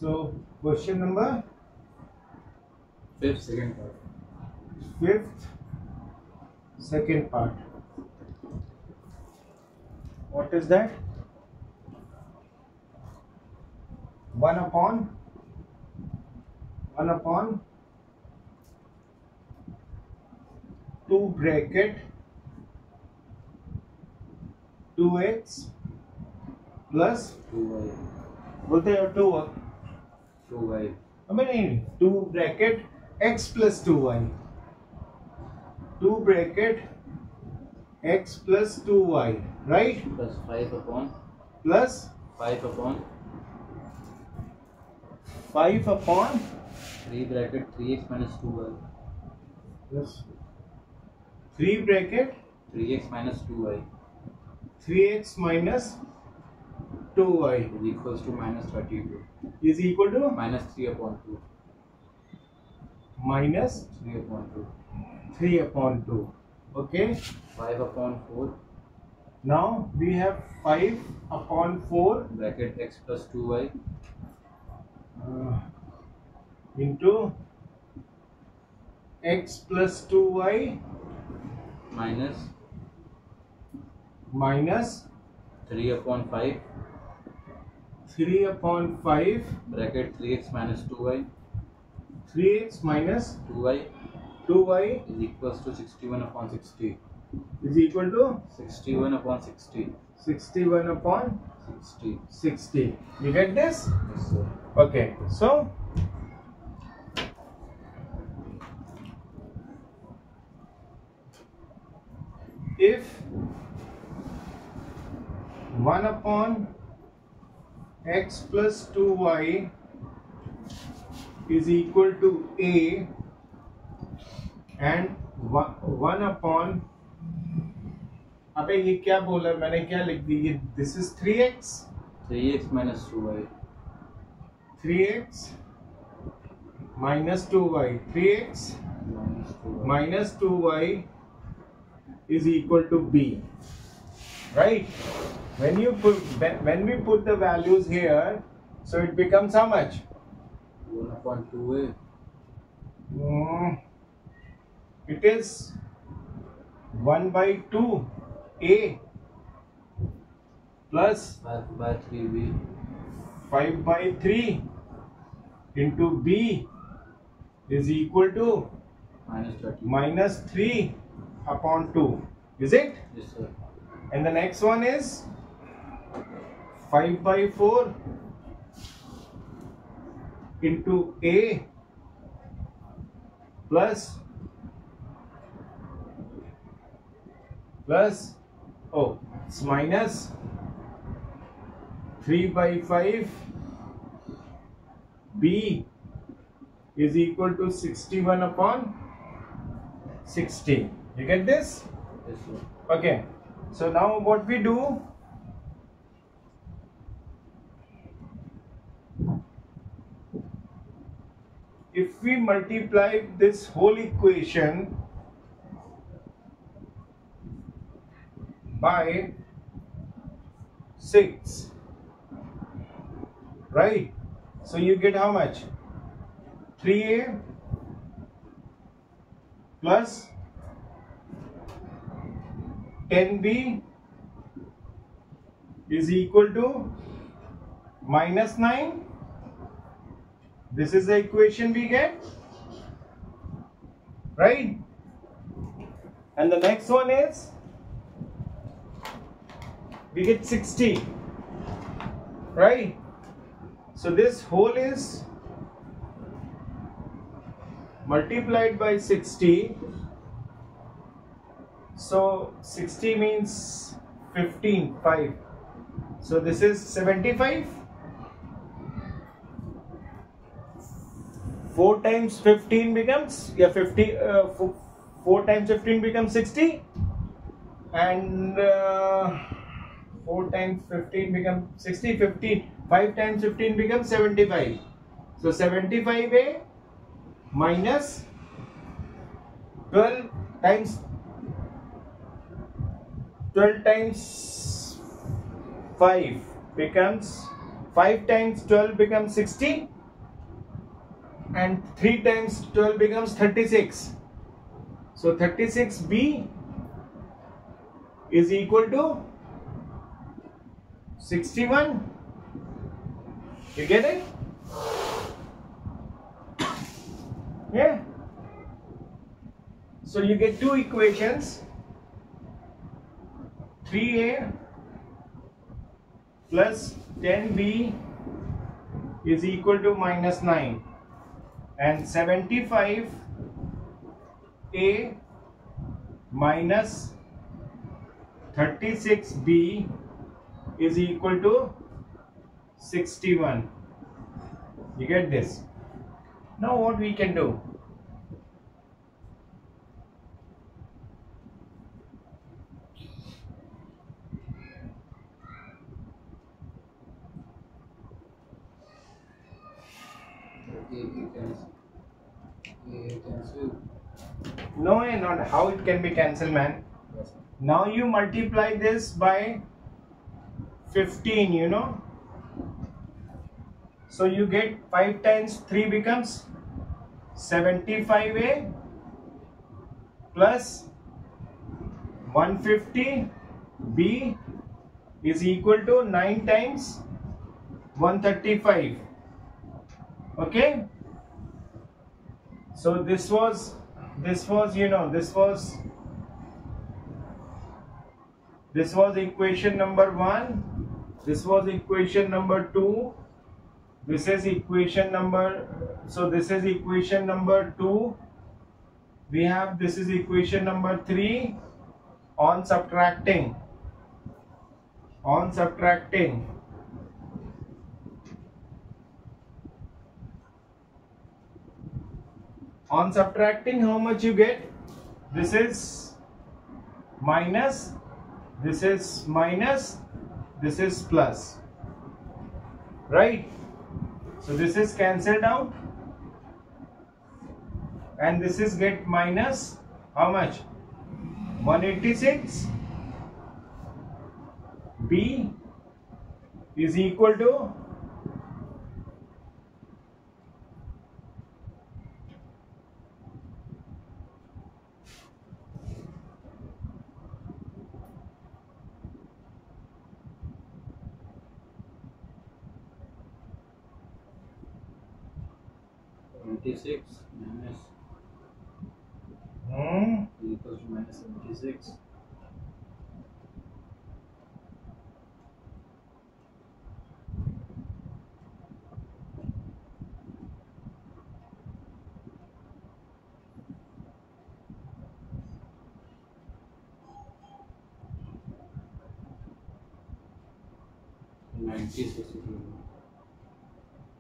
So question number fifth second part. fifth second part. What is that? 1 upon 2 bracket 2x plus 2y. बोलते हैं 2 2y. हमें नहीं 2 bracket x plus 2y 2 bracket x plus 2y right Plus 5 upon plus 5 upon 5 upon 3 bracket 3x minus 2y. plus 3 bracket 3x minus 2y 3x minus 2y is equals to minus 32. is equal to Minus 3 upon 2. minus 3 upon 2. 3 upon 2. Okay, 5 upon 4 now we have 5 upon 4 bracket x plus 2y into x plus 2y minus minus 3 upon 5 3 upon 5 bracket 3x minus 2y 3x minus 2y 2y is equals to 61 upon 60. is equal to 61 upon 60. 61 upon 60. 60. You get this? Yes, sir. Okay, so if 1 upon x plus 2y is equal to a and 1 upon अबे ये क्या बोला मैंने क्या लिख दी ये this is 3x 3x minus 2y 3x minus 2y 3x minus 2y. minus 2y is equal to b, right? When we put the values here, so it becomes how much? 1 upon 2a It is 1 by 2 a plus 5 by 3b 5 by 3 into b is equal to minus 30. minus 3 upon 2. Is it? Yes, sir. And the next one is 5 by 4 into a plus it's minus 3 by 5 b is equal to 61 upon 60. You get this? Yes, sir. Okay, so now what we do, if we multiply this whole equation by 6, right? So you get how much? 3a plus 10b is equal to minus 9. This is the equation we get, right? And the next one is we get 60, right? So this whole is multiplied by 60. So 60 means 15, 5. So this is 75. 4 times 15 becomes 4 times 15 becomes 60, and 4 times 15 becomes 60. 15 5 times 15 becomes 75. So 75a minus 12 times 5 becomes 5 times 12 becomes 60 and 3 times 12 becomes 36. So 36b is equal to 61. You get it? Yeah. So you get two equations. 3a plus 10b is equal to minus 9 and 75a minus 36b is equal to 61. You get this? Now what we can do? Cancel. No, not how it can be cancelled, man. Yes, sir. Now you multiply this by 15, you know. So you get 5 times 3 becomes 75a plus 150b is equal to 9 times 135. Okay. So this was you know, this was equation number 1, this was equation number 2, this is equation number, so this is equation number 2, we have, this is equation number 3 on subtracting how much you get? This is minus, this is minus, this is plus, right? So this is cancelled out and this is get minus how much? 186. B is equal to 26 minus equals to minus 76.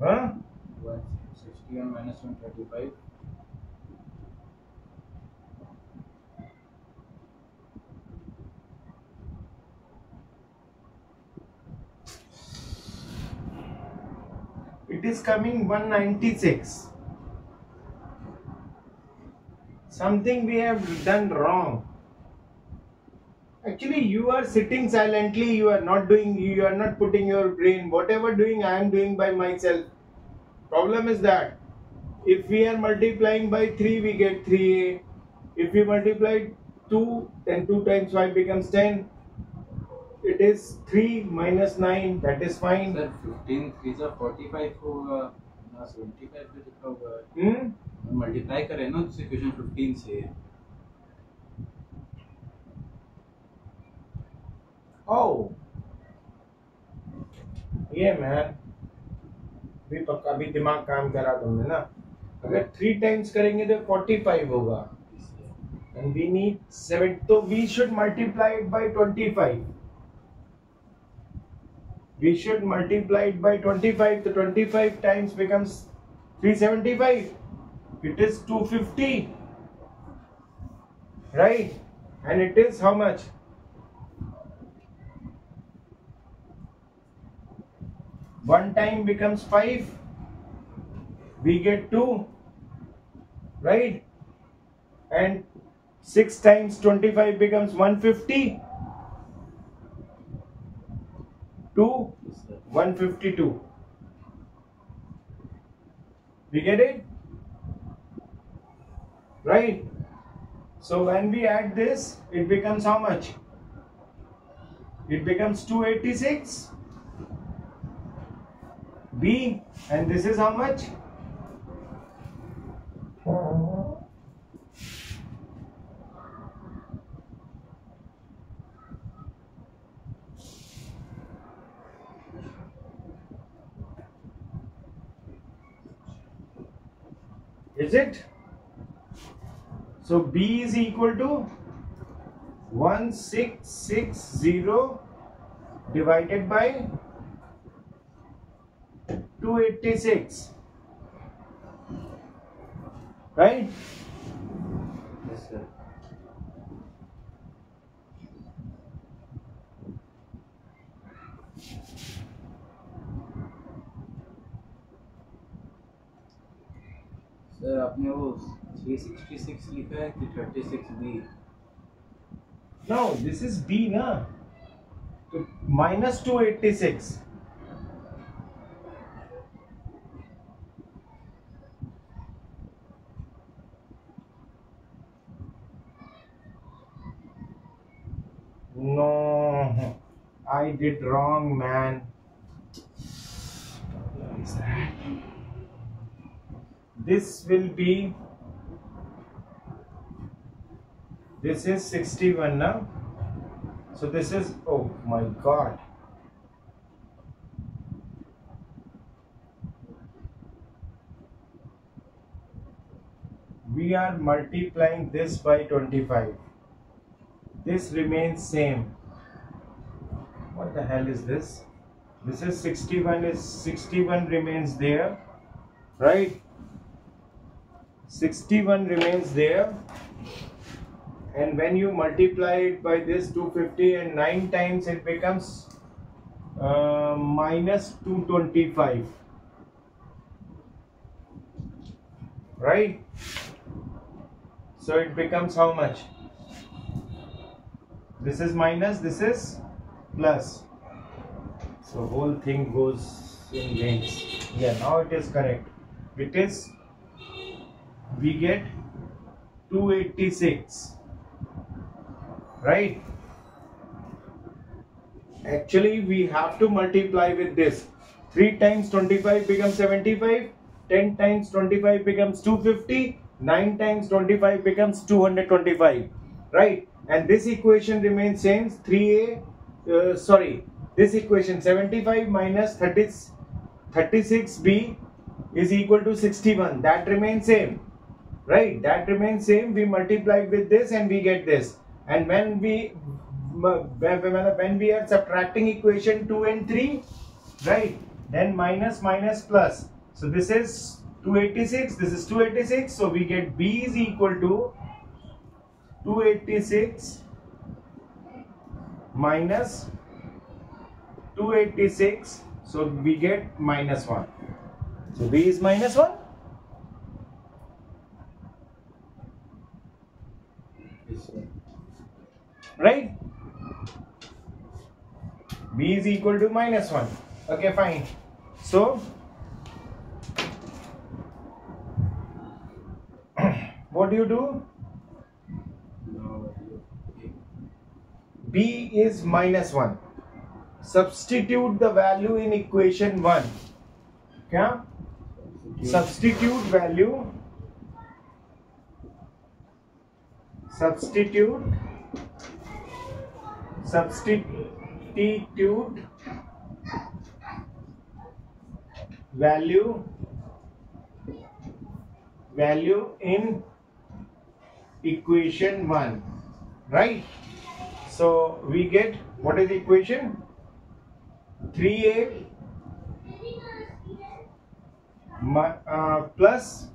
huh? 161 minus 135. It is coming 196. Something we have done wrong. Actually, you are sitting silently, you are not putting your brain. Whatever doing, I am doing by myself. Problem is that if we are multiplying by 3, we get 3a. If we multiply 2, then 2 times 5 becomes 10. It is 3 minus 9, that is fine. Sir 15 3 are 45 होगा ना 75 पे लिखा हुआ है multiply करें ना तो equation 15 से Oh, ये मैन भी पक्का भी दिमाग काम करा तुमने ना. अगर 3 टाइम्स करेंगे तो 45 होगा and we need 7, so we should multiply it by 25. We should multiply it by 25. The 25 times becomes 375. It is 250, right? And it is how much? 1 time becomes 5. We get 2, right? And 6 times 25 becomes 150. 2. 152. We get it? Right? So when we add this, it becomes how much? It becomes 286 B, and this is how much? Is it? So B is equal to 1660 divided by 286, right? Yes, sir. Sir आपने वो 366 लिखा है कि 36B? No, this is B na. So minus 286. No, I did wrong, man. What is that? This will be. This is 61 now. So this is, oh my god. We are multiplying this by 25. This remains same. What the hell is this? This is 61 remains there, right? 61 remains there. And when you multiply it by this 250 and 9 times, it becomes minus 225, right? So it becomes how much? This is minus, this is plus. So whole thing goes in vains. Yeah, now it is correct. It is, we get 286. Right? Actually, we have to multiply with this. 3 times 25 becomes 75. 10 times 25 becomes 250. 9 times 25 becomes 225. Right? And this equation remains same. This equation 75 minus 36b is equal to 61. That remains same. Right? That remains same. We multiply with this and we get this. And when we are subtracting equation 2 and 3, right, then minus plus. So this is 286, this is 286. So we get B is equal to 286 minus 286. So we get minus 1. So B is minus 1. Yes, sir. Right? B is equal to minus 1. Okay, fine. So, what do you do? No. B is minus 1. Substitute the value in equation 1. Yeah? Substitute value. Substitute value in equation 1, right? So we get, what is the equation? 3a plus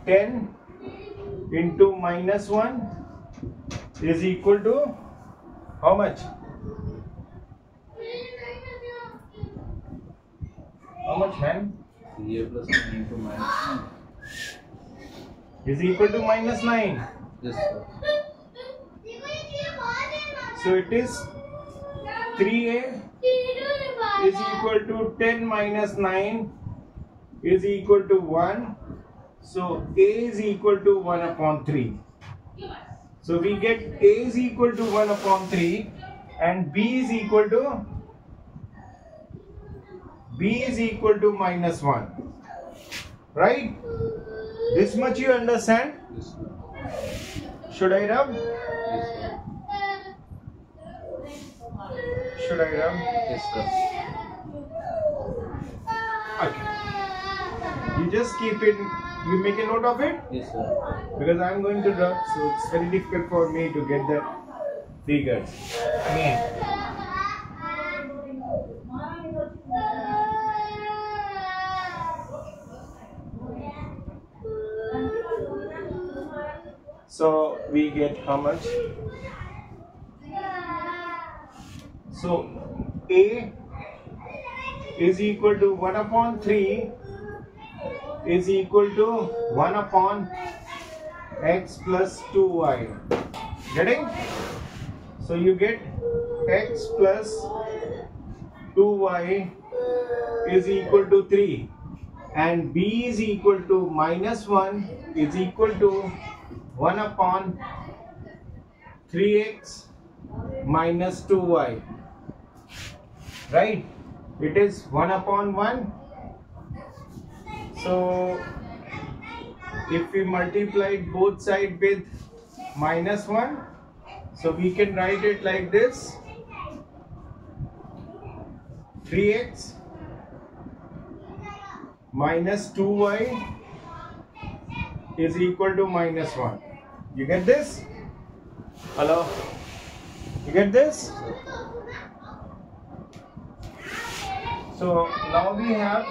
10 into minus 1 is equal to how much? How much, man? 3a plus 9 into minus 9. Is equal to minus 9. Yes, sir. So it is 3a is equal to 10 minus 9 is equal to 1. So a is equal to 1 upon 3. So we get a is equal to 1 upon 3 and b is equal to minus 1. Right? This much you understand? Yes, sir. Should I rub? Yes, sir. Should I rub? Yes, sir. Okay. You just keep it, you make a note of it? Yes, sir. Because I'm going to rub, so it's very difficult for me to get the figures. So we get how much? So a is equal to 1 upon 3 is equal to 1 upon x plus 2y. Getting? So you get x plus 2y is equal to 3 and b is equal to minus 1 is equal to 1 upon 3x minus 2y. Right? It is 1 upon 1. So if we multiply both sides with minus 1, so we can write it like this: 3x minus 2y is equal to minus 1. You get this? Hello? You get this? So now we have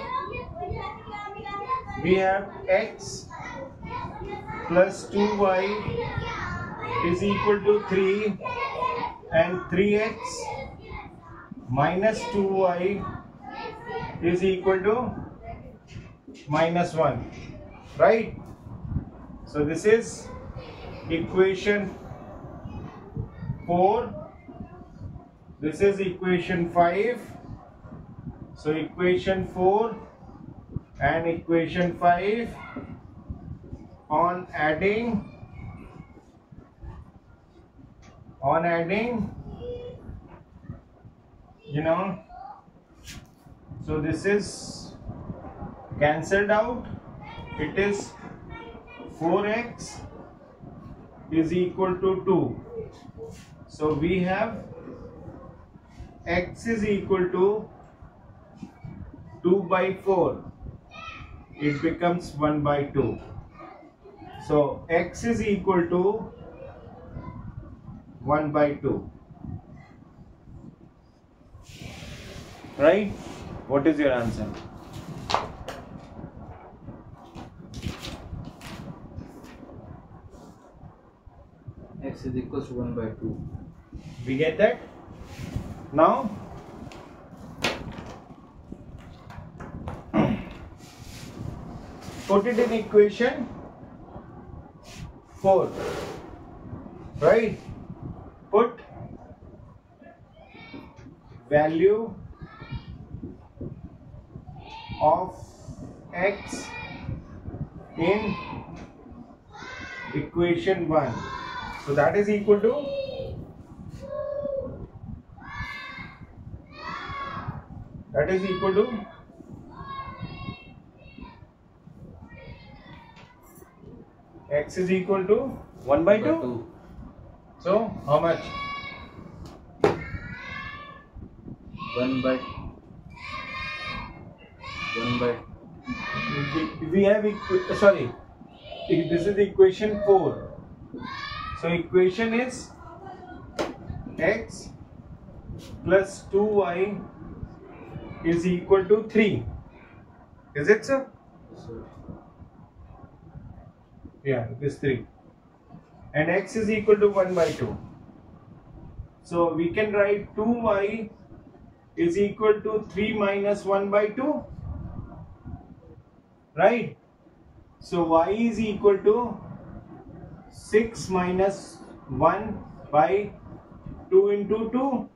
x plus 2y is equal to 3 and 3x minus 2y is equal to minus 1, right? So this is equation 4, this is equation 5. So equation 4 and equation 5, on adding, you know, so this is cancelled out. It is 4x is equal to 2. So we have x is equal to 2 by 4. It becomes 1 by 2. So x is equal to 1 by 2. Right? What is your answer? X is equals to 1 by 2. We get that? Now put it in equation 4, right? Put value of x in equation 1. So that is equal to x is equal to 1 by 2. So how much? 1 by We have sorry, this is equation 4. So equation is x plus 2y is equal to 3. Is it, sir? Yeah, it is 3. And x is equal to 1 by 2. So we can write 2y is equal to 3 minus 1 by 2. Right? So y is equal to 6 minus 1 by 2 into 2.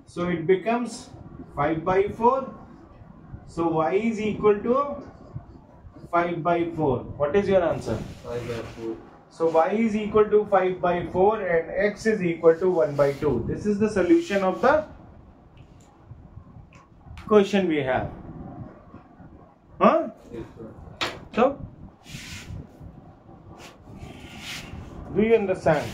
So it becomes 5 by 4. So y is equal to 5 by 4. What is your answer? 5 by 4. So y is equal to 5 by 4 and x is equal to 1 by 2. This is the solution of the question we have. Huh? Yes, sir. So, do you understand?